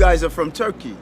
guys are from Turkey.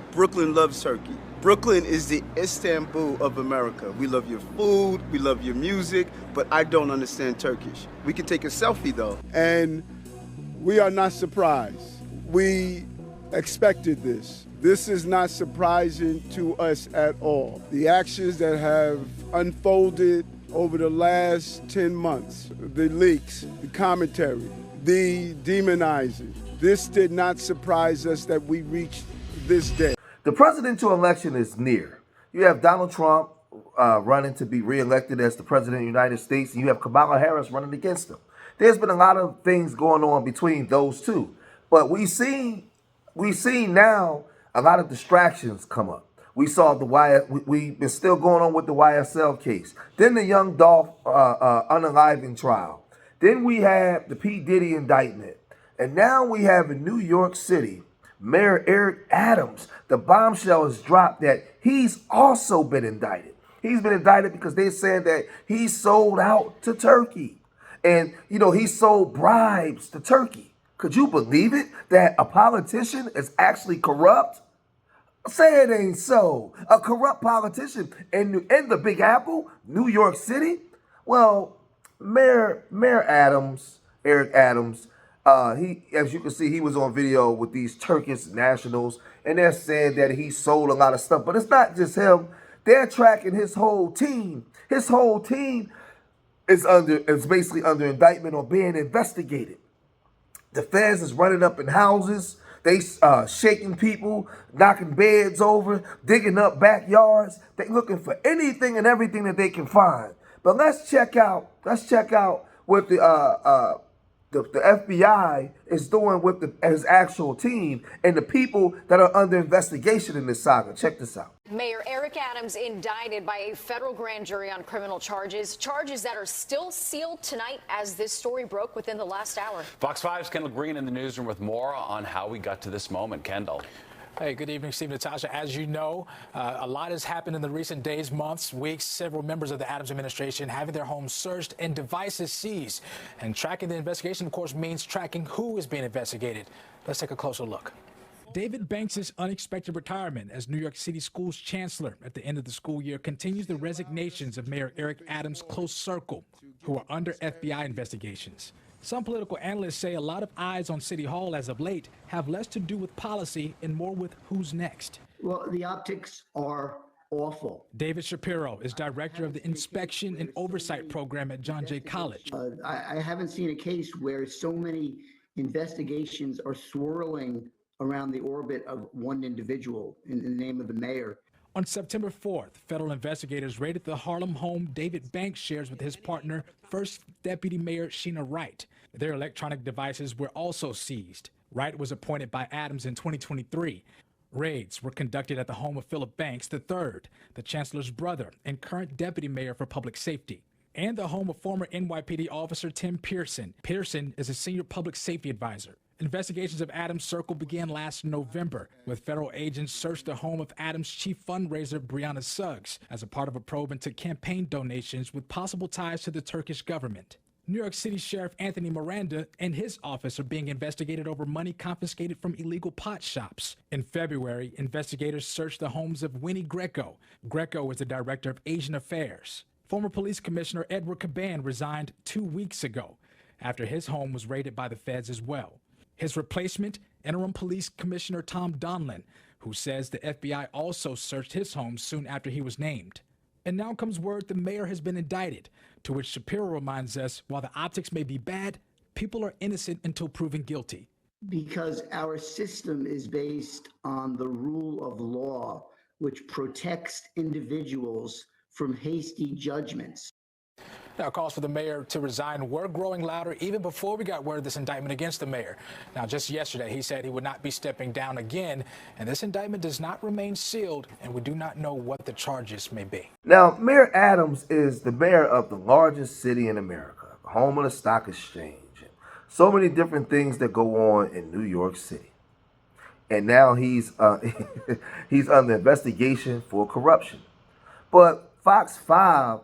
Brooklyn loves Turkey. Brooklyn is the Istanbul of America. We love your food, we love your music, but I don't understand Turkish. We can take a selfie though. And we are not surprised. We expected this. This is not surprising to us at all. The actions that have unfolded over the last 10 months, the leaks, the commentary, the demonizing, this did not surprise us that we reached this day. The presidential election is near. You have Donald Trump running to be reelected as the president of the United States, and you have Kamala Harris running against him. There's been a lot of things going on between those two, but we see now a lot of distractions come up. We saw we've been still going on with the YSL case. Then the Young Dolph unaliving trial. Then we have the P. Diddy indictment. And now we have in New York City, Mayor Eric Adams, the bombshell has dropped that he's also been indicted. He's been indicted because they're saying that he sold out to Turkey. And, you know, he sold bribes to Turkey. Could you believe it? That a politician is actually corrupt? Say it ain't so. A corrupt politician in the Big Apple, New York City? Well, Mayor Adams, Eric Adams, he, as you can see, he was on video with these Turkish nationals, and they're saying that he sold a lot of stuff. But it's not just him. They're tracking his whole team. His whole team is basically under indictment or being investigated. The feds is running up in houses. They shaking people, knocking beds over, digging up backyards. They looking for anything and everything that they can find. But let's check out what the FBI is doing with his actual team and the people that are under investigation in this saga. Check this out. Mayor Eric Adams indicted by a federal grand jury on criminal charges that are still sealed tonight as this story broke within the last hour. Fox 5's Kendall Green in the newsroom with more on how we got to this moment. Kendall. Hey, good evening, Steve, Natasha. As you know, a lot has happened in the recent days, months, weeks. Several members of the Adams administration having their homes searched and devices seized. And tracking the investigation, of course, means tracking who is being investigated. Let's take a closer look. David Banks' unexpected retirement as New York City Schools chancellor at the end of the school year continues the resignations of Mayor Eric Adams' close circle, who are under FBI investigations. Some political analysts say a lot of eyes on City Hall as of late have less to do with policy and more with who's next. Well, the optics are awful. David Shapiro is director of the Inspection and Oversight Program at John Jay College. I haven't seen a case where so many investigations are swirling around the orbit of one individual in the name of the mayor. On September 4th, federal investigators raided the Harlem home David Banks shares with his partner, First Deputy Mayor Sheena Wright. Their electronic devices were also seized. Wright was appointed by Adams in 2023. Raids were conducted at the home of Philip Banks III, the chancellor's brother and current deputy mayor for public safety, and the home of former NYPD officer Tim Pearson. Pearson is a senior public safety advisor. Investigations of Adams' circle began last November, with federal agents searched the home of Adams' chief fundraiser, Brianna Suggs, as a part of a probe into campaign donations with possible ties to the Turkish government. New York City Sheriff Anthony Miranda and his office are being investigated over money confiscated from illegal pot shops. In February, investigators searched the homes of Winnie Greco. Greco is the director of Asian Affairs. Former Police Commissioner Edward Caban resigned 2 weeks ago after his home was raided by the feds as well. His replacement, Interim Police Commissioner Tom Donlin, who says the FBI also searched his home soon after he was named. And now comes word the mayor has been indicted, to which Shapiro reminds us, while the optics may be bad, people are innocent until proven guilty. Because our system is based on the rule of law, which protects individuals from hasty judgments. Now, calls for the mayor to resign were growing louder even before we got word of this indictment against the mayor. Now, just yesterday, he said he would not be stepping down again, and this indictment does not remain sealed, and we do not know what the charges may be. Now, Mayor Adams is the mayor of the largest city in America, home of the stock exchange. So many different things that go on in New York City. And now he's he's under investigation for corruption. But Fox 5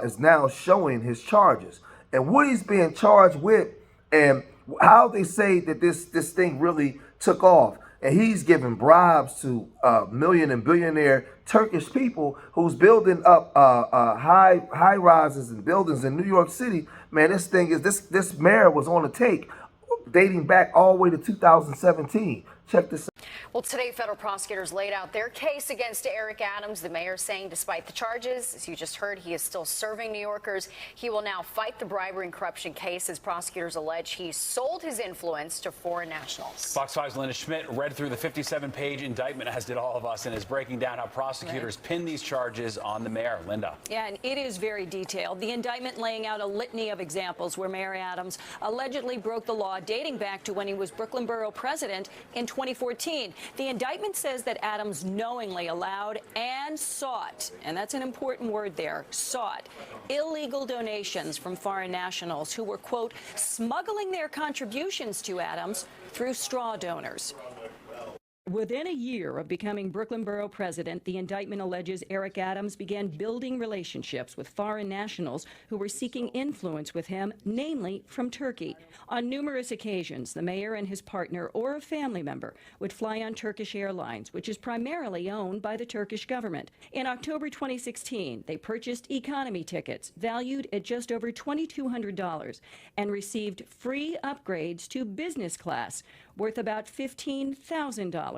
is now showing his charges and what he's being charged with and how they say that this thing really took off. And he's giving bribes to million and billionaire Turkish people who's building up high rises and buildings in New York City. Man, this mayor was on the take, dating back all the way to 2017. Check this out. Well, today, federal prosecutors laid out their case against Eric Adams. The mayor saying despite the charges, as you just heard, he is still serving New Yorkers. He will now fight the bribery and corruption case as prosecutors allege he sold his influence to foreign nationals. Fox 5's Linda Schmidt read through the 57-page indictment, as did all of us, and is breaking down how prosecutors pin these charges on the mayor. Linda. Yeah, and it is very detailed. The indictment laying out a litany of examples where Mayor Adams allegedly broke the law dating back to when he was Brooklyn Borough president in 2014. The indictment says that Adams knowingly allowed and sought, and that's an important word there, sought, illegal donations from foreign nationals who were, quote, smuggling their contributions to Adams through straw donors. Within a year of becoming Brooklyn Borough president, the indictment alleges Eric Adams began building relationships with foreign nationals who were seeking influence with him, namely from Turkey. On numerous occasions, the mayor and his partner or a family member would fly on Turkish Airlines, which is primarily owned by the Turkish government. In October 2016, they purchased economy tickets valued at just over $2,200 and received free upgrades to business class worth about $15,000.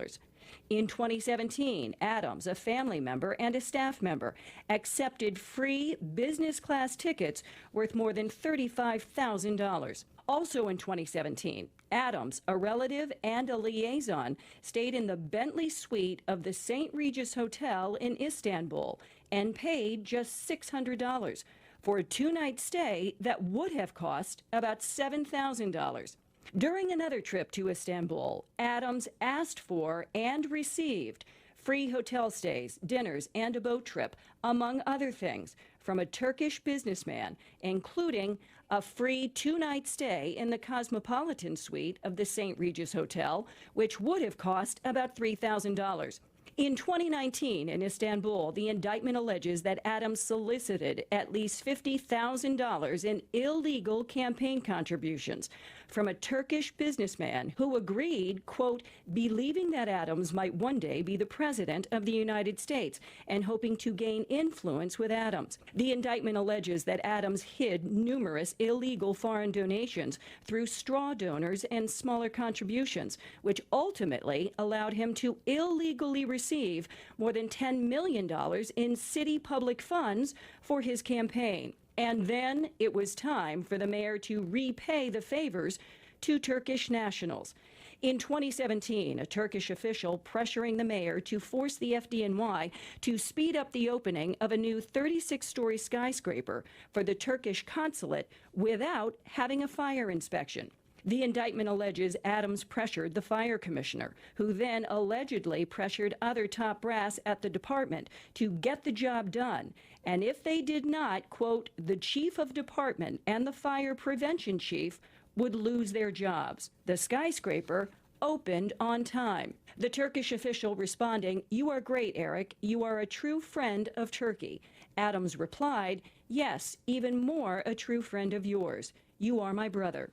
In 2017, Adams, a family member and a staff member, accepted free business class tickets worth more than $35,000. Also in 2017, Adams, a relative and a liaison, stayed in the Bentley suite of the St. Regis Hotel in Istanbul and paid just $600 for a two-night stay that would have cost about $7,000. During another trip to Istanbul, Adams asked for and received free hotel stays, dinners, and a boat trip, among other things, from a Turkish businessman, including a free two-night stay in the Cosmopolitan suite of the St. Regis Hotel, which would have cost about $3,000. In 2019, in Istanbul, the indictment alleges that Adams solicited at least $50,000 in illegal campaign contributions from a Turkish businessman who agreed, quote, believing that Adams might one day be the president of the United States and hoping to gain influence with Adams. The indictment alleges that Adams hid numerous illegal foreign donations through straw donors and smaller contributions, which ultimately allowed him to illegally receive more than $10 million in city public funds for his campaign. And then it was time for the mayor to repay the favors to Turkish nationals. In 2017, a Turkish official pressuring the mayor to force the FDNY to speed up the opening of a new 36-story skyscraper for the Turkish consulate without having a fire inspection. The indictment alleges Adams pressured the fire commissioner, who then allegedly pressured other top brass at the department to get the job done. And if they did not, quote, the chief of department and the fire prevention chief would lose their jobs. The skyscraper opened on time. The Turkish official responding, "You are great, Eric. You are a true friend of Turkey." Adams replied, "Yes, even more a true friend of yours. You are my brother."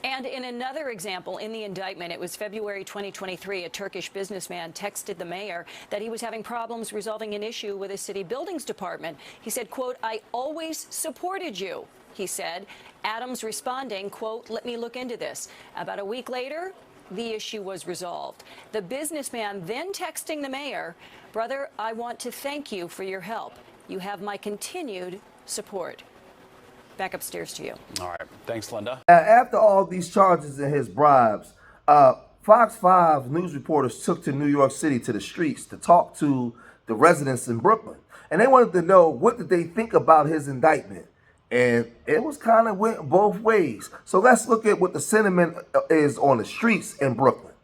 And in another example in the indictment, it was February 2023, a Turkish businessman texted the mayor that he was having problems resolving an issue with his city buildings department. He said, quote, "I always supported you," he said. Adams responding, quote, "Let me look into this." About a week later, the issue was resolved. The businessman then texting the mayor, "Brother, I want to thank you for your help. You have my continued support." Back upstairs to you. All right. Thanks, Linda. After all these charges and his bribes, Fox 5 news reporters took to New York City to the streets to talk to the residents in Brooklyn. And they wanted to know, what did they think about his indictment? And it was kind of went both ways. So let's look at what the sentiment is on the streets in Brooklyn.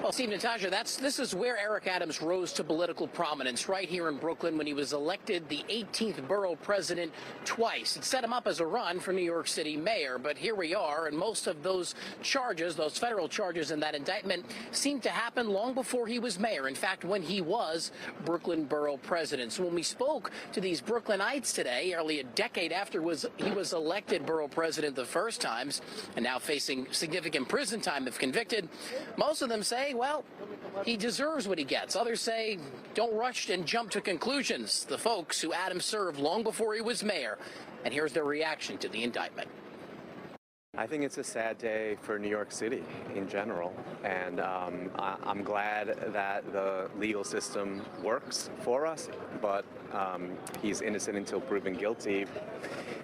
Well, Steve, Natasha, this is where Eric Adams rose to political prominence, right here in Brooklyn when he was elected the 18th borough president twice. It set him up as a run for New York City mayor, but here we are, and most of those charges, those federal charges in that indictment, seemed to happen long before he was mayor. In fact, when he was Brooklyn borough president. So when we spoke to these Brooklynites today, nearly a decade after he was elected borough president the first times, and now facing significant prison time if convicted, most of them say, well, he deserves what he gets. Others say, don't rush and jump to conclusions. The folks who Adams served long before he was mayor. And here's their reaction to the indictment. I think it's a sad day for New York City in general, and I'm glad that the legal system works for us, but he's innocent until proven guilty.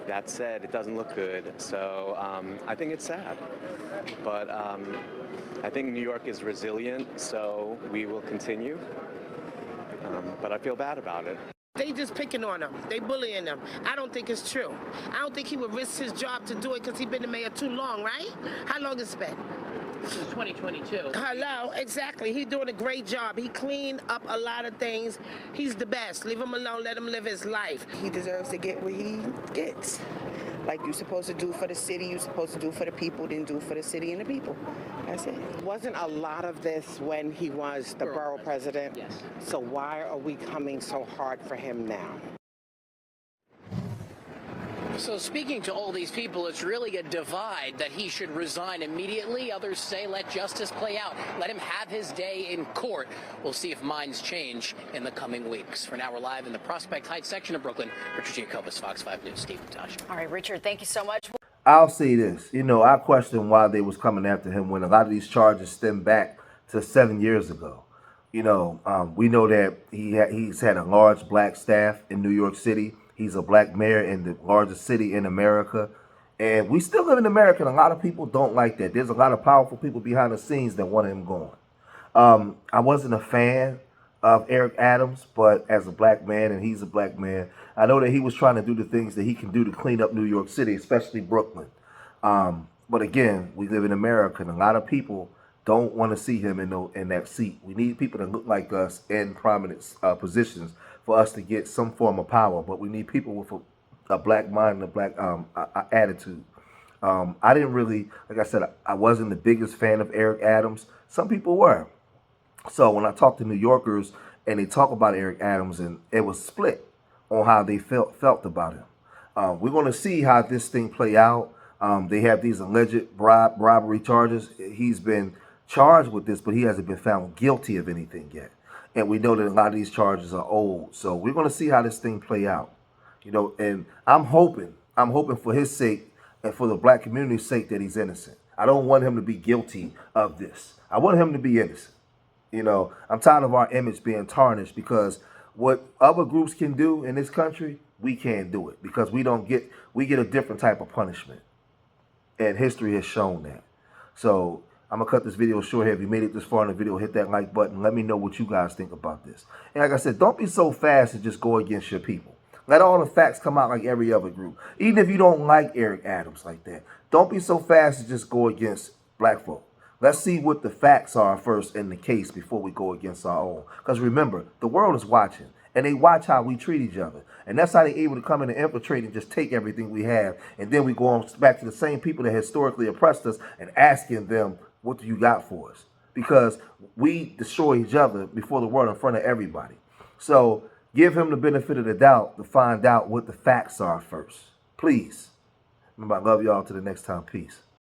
That said, it doesn't look good, so I think it's sad. But I think New York is resilient, so we will continue, but I feel bad about it. They just picking on him. They bullying him. I don't think it's true. I don't think he would risk his job to do it because he's been the mayor too long, right? How long has it been? This is 2022. Hello, exactly. He's doing a great job. He cleaned up a lot of things. He's the best. Leave him alone. Let him live his life. He deserves to get what he gets. Like you're supposed to do for the city, you're supposed to do for the people, then do for the city and the people. That's it. Wasn't a lot of this when he was the borough president? Yes. So why are we coming so hard for him now? So speaking to all these people, it's really a divide that he should resign immediately. Others say let justice play out. Let him have his day in court. We'll see if minds change in the coming weeks. For now, we're live in the Prospect Heights section of Brooklyn. Richard Jacobus, Fox 5 News. Steve, Natasha. All right, Richard, thank you so much. I'll say this. You know, I question why they was coming after him when a lot of these charges stem back to 7 years ago. You know, we know that he's had a large black staff in New York City. He's a black mayor in the largest city in America. And we still live in America, and a lot of people don't like that. There's a lot of powerful people behind the scenes that want him gone. I wasn't a fan of Eric Adams, but as a black man, and he's a black man, I know that he was trying to do the things that he can do to clean up New York City, especially Brooklyn. But again, we live in America, and a lot of people don't want to see him in that seat. We need people that look like us in prominent positions for us to get some form of power. But we need people with a black mind and a black attitude. I didn't really, like I said, I wasn't the biggest fan of Eric Adams. Some people were. So when I talk to New Yorkers and they talk about Eric Adams, and it was split on how they felt about him. We're going to see how this thing play out. They have these alleged bribery charges. He's been charged with this, but he hasn't been found guilty of anything yet. And we know that a lot of these charges are old. So we're going to see how this thing play out. You know, and I'm hoping for his sake and for the black community's sake that he's innocent. I don't want him to be guilty of this. I want him to be innocent. You know, I'm tired of our image being tarnished, because what other groups can do in this country, we can't do it, because we get a different type of punishment. And history has shown that. So I'm going to cut this video short here. If you made it this far in the video, hit that like button. Let me know what you guys think about this. And like I said, don't be so fast to just go against your people. Let all the facts come out like every other group. Even if you don't like Eric Adams like that, don't be so fast to just go against black folk. Let's see what the facts are first in the case before we go against our own. Because remember, the world is watching. And they watch how we treat each other. And that's how they're able to come in and infiltrate and just take everything we have. And then we go on back to the same people that historically oppressed us and asking them, what do you got for us? Because we destroy each other before the world in front of everybody. So give him the benefit of the doubt to find out what the facts are first. Please. Remember, I love y'all. Till the next time. Peace.